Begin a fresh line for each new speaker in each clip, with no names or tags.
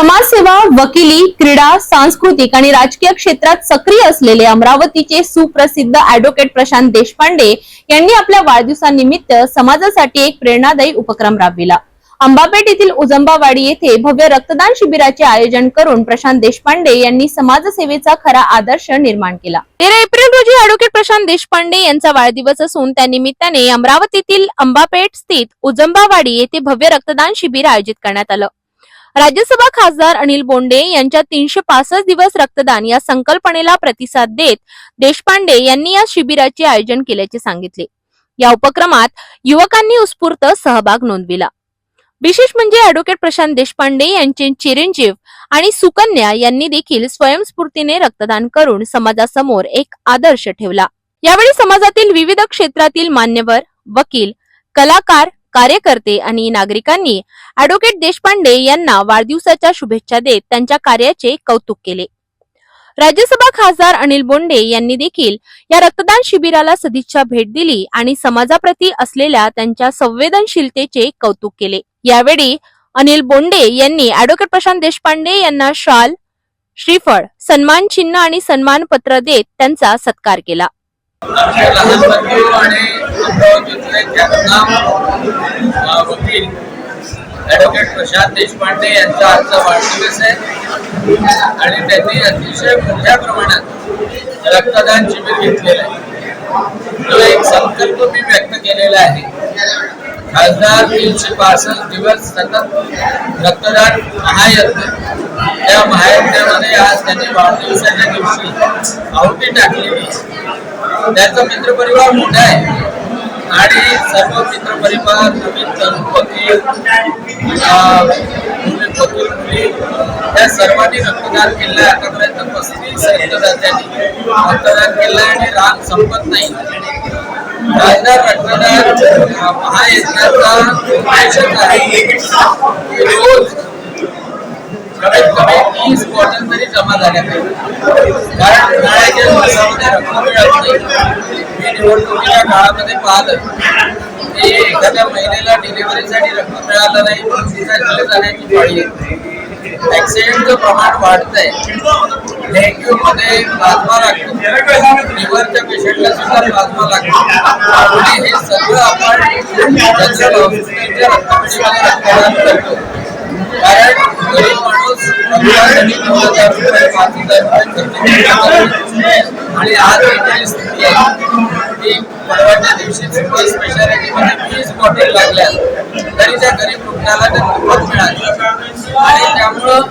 समाजसेवा, वकिली, क्रीडा, सांस्कृतिक आणि राजकीय क्षेत्रात सक्रिय असलेले अमरावतीचे सुप्रसिद्ध ॲडव्होकेट प्रशांत देशपांडे यांनी आपल्या वाढदिवसानिमित्त समाजासाठी एक प्रेरणादायी उपक्रम राबविला। अंबापेठ येथील उजंबावाडी येथे भव्य रक्तदान शिबिराचे आयोजन करून प्रशांत देशपांडे यांनी समाजसेवेचा खरा आदर्श निर्माण केला। 13 एप्रिल रोजी ॲडव्होकेट प्रशांत देशपांडे यांचा वाढदिवस असून त्या निमित्ताने अमरावतीतील अंबापेठ स्थित उजंबावाडी येथे भव्य रक्तदान शिबिर आयोजित करण्यात आलं। राज्यसभा खासदार अनिल बोंडे यांच्या 365 दिवस रक्तदान या संकल्पनेला प्रतिसाद देत देशपांडे यांनी या शिबिराचे आयोजन केल्याचे सांगितले। या उपक्रमात युवकांनी उत्स्फूर्त सहभाग नोंदविला। विशेष म्हणजे ॲडव्होकेट प्रशांत देशपांडे यांचे चिरंजीव आणि सुकन्या यांनी देखील स्वयंस्फूर्तीने रक्तदान करून समाजासमोर एक आदर्श ठेवला। यावेळी समाजातील विविध क्षेत्रातील मान्यवर, वकील, कलाकार, कार्यकर्ते आणि नागरिकांनी ॲडव्होकेट देशपांडे यांना वाढदिवसाच्या शुभेच्छा देत त्यांच्या कार्याचे कौतुक केले। राज्यसभा खासदार अनिल बोंडे यांनी देखील या रक्तदान शिबिराला सदिच्छा भेट दिली आणि समाजाप्रती असलेल्या त्यांच्या संवेदनशीलतेचे कौतुक केले। यावेळी अनिल बोंडे यांनी ॲडव्होकेट प्रशांत देशपांडे यांना शाल, श्रीफळ, सन्मान चिन्ह आणि सन्मान पत्र देत त्यांचा सत्कार केला।
वकील ॲडव्होकेट प्रशांत देशपांडे यांचा आजचा वाढदिवस आहे आणि त्यांनी अतिशय मोठ्या प्रमाणात रक्तदान शिबिर घेतलेलं आहे। जो एक संकल्प मी व्यक्त केलेला आहे, खासदार 365 दिवस सतत रक्तदान महायज्ञ, त्या महायज्ञामध्ये आज त्यांनी वाढदिवसाच्या दिवशी आहुती टाकलेली। त्यांचा मित्रपरिवार मोठा आहे आणि सर्व मित्रपरिवार, नवीन तरुण वकील, मुली या सर्वांनी रक्तदान केलं। आतापर्यंत 35 रक्तदात्यांनी रक्तदान केलं आणि राग संपत नाही। खासदार रक्तदान महायज्ञाचा उद्देश आहे रोज कमीत कमी 30 बॉटल तरी जमा झाल्या पाहिजे, कारण उन्हाळ्याच्या दिवसामध्ये रक्त मिळत नाही। मी निवडणुकीच्या काळामध्ये पाहिलं की एखाद्या महिलेला डिलिव्हरीसाठी रक्त मिळालं नाही, तिचा जीव जाण्याची पाळी येते। ऍक्सिडेंटचं प्रमाण वाढतंय, डेंग्यू मध्ये प्लाझ्मा लागतो, लिव्हरच्या पेशंटला सुद्धा प्लाझ्मा लागतो आणि हे सगळं आपण जनरल हॉस्पिटलच्या रक्तपेढीमध्ये रक्तदान करतो, कारण गरीब माणूस रक्तासाठी 9,000 रुपये 5,000 रुपये खर्च आणि आज ही स्थिती आहे की परवाच्या दिवशी सुपर स्पेशालिटीमध्ये 20 बॉटल लागल्या तरी त्या गरीब रुग्णाला ते मोफत मिळाले आणि त्यामुळं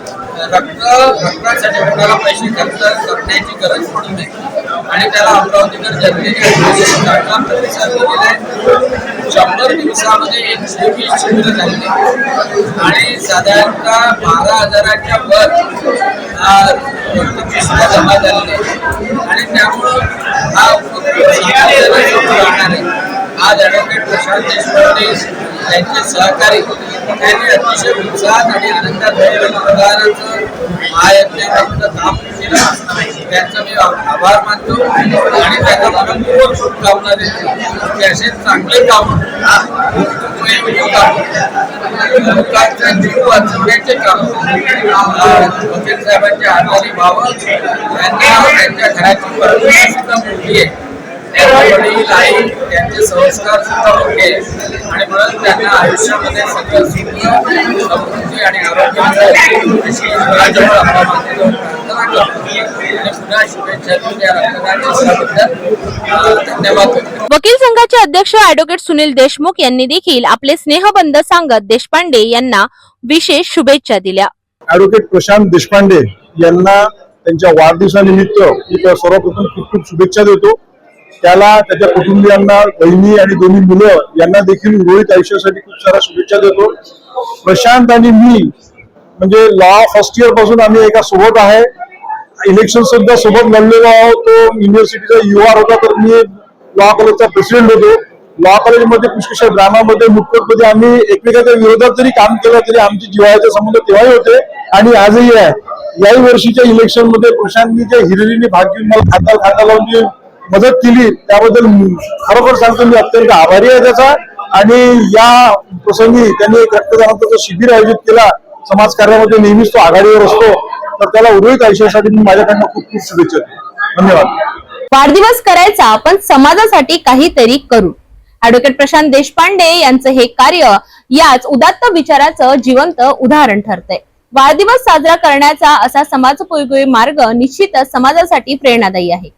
रक्तासाठी रुग्णाला पैसे खर्च करण्याची गरज पडू नये आणि त्याला अमरावतीकर जनतेने चांगला प्रतिसाद दिलेला आहे। 100 दिवसामध्ये 120 शिबिरं झाली आणि साधारणतः 12,000च्या वर रक्तपिशव्या जमा झालेल्या आणि त्यामुळं हा उपक्रम राहणार आहे। आज ॲडव्होकेट प्रशांत देशपांडे त्यांचे सहकारी त्यांनी अतिशय उत्साहात आणि आनंदात रक्तदानाचं महायज्ञाचं काम केलं, त्यांचा मी आभार मानतो आणि त्यांना मनपूर्वक शुभकामना देतो की असे चांगले काम, लोकांचा जीव वाचवण्याचे काम वकील साहेबांच्या हाताने व्हावं। त्यांना त्यांच्या घराची परवानगी सुद्धा मोठी आहे, वडील आई त्यांचे संस्कार सुद्धा मोठे आहेत आणि म्हणून त्यांना आयुष्यामध्ये सगळं सुख, समृद्धी आणि आरोग्य अशी राजवळ आपल्या मातेजवळ प्रार्थना करतो आणि पुन्हा शुभेच्छा देऊन या रक्तदान शिबिराबद्दल धन्यवाद।
वकील संघाचे अध्यक्ष ॲडव्होकेट सुनील देशमुख यांनी देखील आपले स्नेहबंध सांगत देशपांडे यांना विशेष शुभेच्छा दिल्या।
ॲडव्होकेट प्रशांत देशपांडे यांना त्यांच्या वाढदिवसानिमित्त मी सर्वप्रथम खूप खूप शुभेच्छा देतो। त्याला, त्याच्या कुटुंबियांना, बहिणी आणि दोन्ही मुलं यांना देखील उर्वरित आयुष्यासाठी खूप साऱ्या शुभेच्छा देतो। प्रशांत आणि मी म्हणजे लॉ फर्स्ट इयर पासून आम्ही एका सोबत आहे, इलेक्शन सुद्धा सोबत लढलेलो आहोत। तो युनिव्हर्सिटीचा युआर होता तर मी लॉ कॉलेजचा प्रेसिडेंट होतो। लॉ कॉलेजमध्ये पुष्कळ ड्रामामध्ये मुक्तमध्ये आम्ही एकमेकांच्या विरोधात जरी काम केलं तरी आमचे जिव्हाळ्याचे संबंध तेव्हाही होते आणि आजही आहे। याही वर्षीच्या इलेक्शन मध्ये प्रशांतनी जे हिरिरीने भाग घेऊन मला खांदा लावून जी मदत केली त्याबद्दल खरोखर सांगतो मी अत्यंत आभारी आहे त्याचा। आणि या प्रसंगी त्यांनी एक रक्तदानाचं शिबिर आयोजित केला, समाजकार्यामध्ये नेहमीच तो आघाडीवर असतो. तर त्याला उर्वरित आयुष्यासाठी मी माझ्याकडनं खूप खूप शुभेच्छा देतो. धन्यवाद.
वाढदिवस करायचा पण समाजासाठी काहीतरी करू. ऍडव्होकेट प्रशांत देशपांडे यांचं हे कार्य याच उदात्त विचाराचं जिवंत उदाहरण ठरतंय. वाढदिवस साजरा करण्याचा असा समाजोपयोगी मार्ग निश्चितच समाजासाठी प्रेरणादायी आहे.